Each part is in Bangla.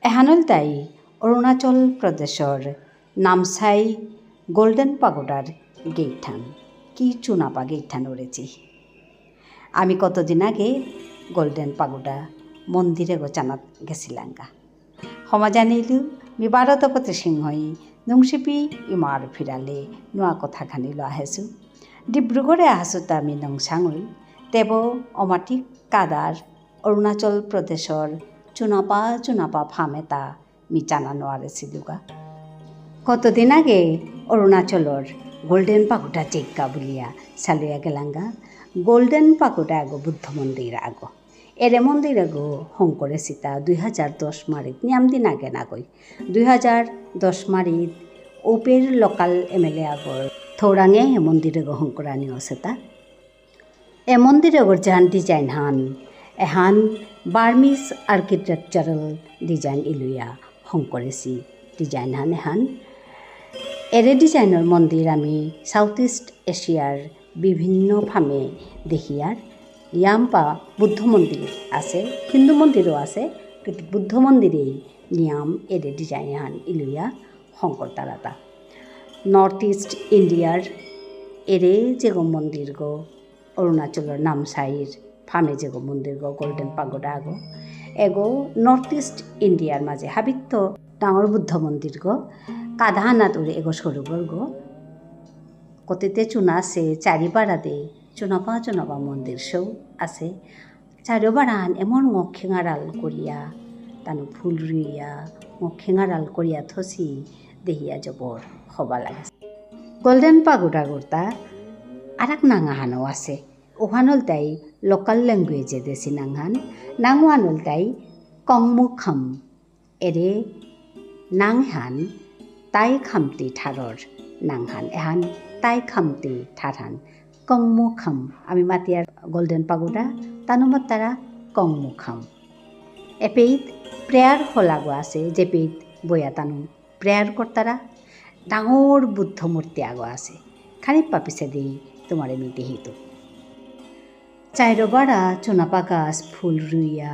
এহানল তাই অৰুণাচল প্ৰদেশৰ নামচাই গোল্ডেন পাগোডার গেইঠান কি চুনাপা গেইঠান উড়েছি। আমি কতদিন আগে গোল্ডেন পাগোডা মন্দিরে গোচানাত গেছিলাঙ্গা। সমাজানিলু বিবারতপতি সিংহই নুংশিপি ইমার ফিরালে নোয়া কথাখানি লো আহেছু। ডিব্ৰুগড়ে আহাছুত আমি নংসাঙৈ তেব অমাটি কাদার অৰুণাচল প্ৰদেশৰ চুনাপা ফার্ম এটা মিচানা নোয়ারেছিলুগা। কতদিন আগে অৰুণাচলৰ গোল্ডেন পাগোডা চেক্কা বুলিয়া চালুয়া গেলাঙ্গা। গোল্ডেন পাগোডা আগো বুদ্ধ মন্দির আগো এরে মন্দির আগো শঙ্করে সীতা 2010 মারিত নিয়াম দিন আগে নাগৈ 2010 মারিত ওপের লোকাল MLA আগর থৌরাঙে এ মন্দির আগো শঙ্করানি অসেতা। এ মন্দির আগর যান ডিজাইন হান এহান বার্মিজ আর্কিটেকচারাল ডিজাইন ইলুয়া শঙ্করেছি ডিজাইন হান এহান এরে ডিজাইনের মন্দির আমি সাউথ ইস্ট এশিয়ার বিভিন্ন ফার্মে দেখিয়ার ইয়াম্পা বুদ্ধ মন্দির আছে, হিন্দু মন্দিরও আছে, কিন্তু বুদ্ধ মন্দিরেই নিয়াম এরে ডিজাইন হান ইলুয়া শঙ্কর তারাতা। নর্থ ইস্ট ইন্ডিয়ার এরে যেগো মন্দির গো অরুণাচলের নামসাইর ফার্মে যেগো মন্দির গো গোল্ডেন পাগোডা আগো এগো নর্থ ইস্ট ইন্ডিয়ার মাঝে হাবিত্য ডাঙর বুদ্ধ মন্দির গো কাধাহানাত উড়ে এগো সরোবর গো কতিতে চুনা আছে চারিপাড়া দে চুনাপা মন্দির সৌ আছে। চারিবাড়ান এমন খেঙারাল করিয়া তানো ফুল রুইয়া খেঙারাল করিয়া থসি দেহিয়া জবর হবা লাগে। গোল্ডেন পাগোডা গোর্তা আর এক নাঙাহানও আছে। ওহানল তাই লোকাল ল্যাঙ্গুয়েজে দেশি নাংহান নাংওয়ানল তাই কংমুখাম এরে নাংহান তাই খামতি ঠারর নাংহান এহান তাই খামতি ঠারহান কংমুখাম আমি মাতিয়ার গোল্ডেন পাগোডা তানুমত তারা কংমুখাম। এপেইত প্রেয়ার হলাগো আছে যেপেইত বয়া তানু প্রেয়ার কর্তারা ডাঙর বুদ্ধ মূর্তি আগো আছে খানিক পাপিসে দিই তোমার আমি দেহিত। চাইরবাড়া চুনাপা গাছ ফুল রুইয়া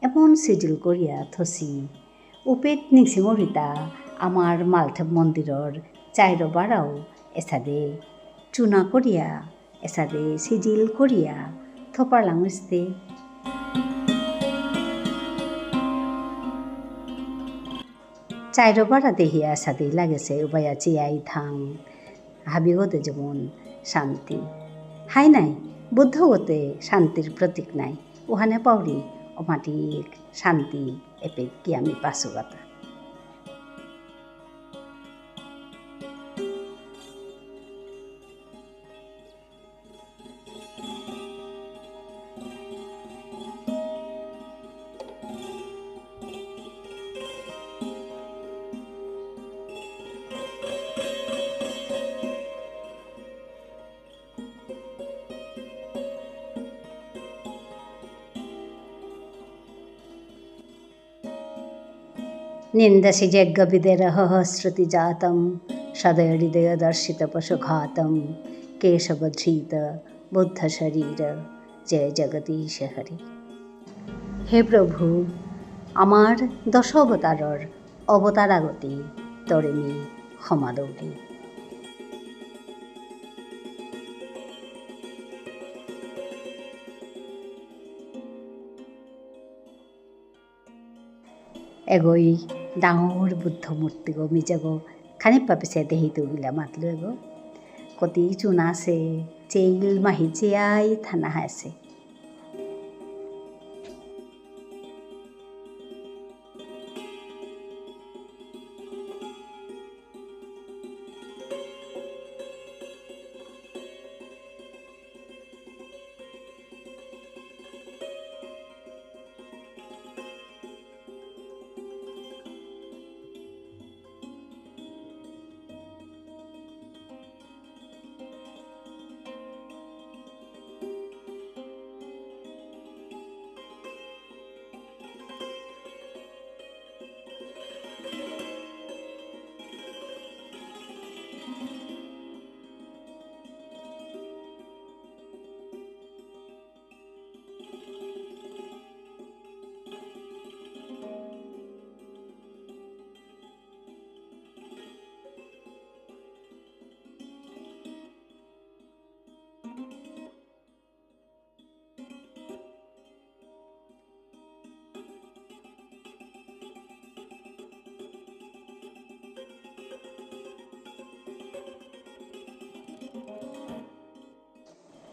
এমন সিজিল করিয়া থসি উপেত নিংসিমরিতা আমার মালথেব মন্দিরর চাইরবাড়াও এসাদে চুনা করিয়া এসাদে সিজিল করিয়া থপার লাঙসতে চাইরবাড়া দেহিয়া এসাদে লাগেছে উবায়া চিয়াই থাং হাবিগতে যেমন শান্তি হাই নাই বুদ্ধগতে শান্তির প্রতীক নাই ওখানে পাউরি অমাটিক শান্তি এপে কি আমি পাশুগাতা। निंदसि जग्गविदेरः श्रुतिजातं सदहृदयदर्शित पशुघातं केशवधृत बुद्ध शरीर जय जगदीश हरि। হে প্রভু আমার দশ অবতারর অবতারাগতি তরেমি ক্ষমা দৌড়ি। এগোই ডাঙর বুদ্ধ মূর্তি গো মিজাগো খানিক পাপিসে দেহিত গিলা মাতলো এগো কতি চুনা আছে চেইল মাহি চেয়াই থানা আছে।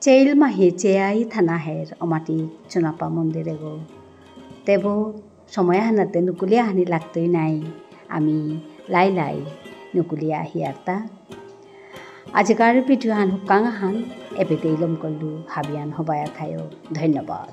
চেইল মাহি চেয়াই থানা হের অমাটি চুনাপা মন্দিরে গো তেবো সময় হানাতে নুকুলিয়া হানি লাগতই নাই আমি লাই লাই নুকুলিয়া হিয়ারতা আজিকার ভিডিও হান হুকাং হান এবেতেই লম করলু হাবিয়ান হবায়া থায়ো ধন্যবাদ।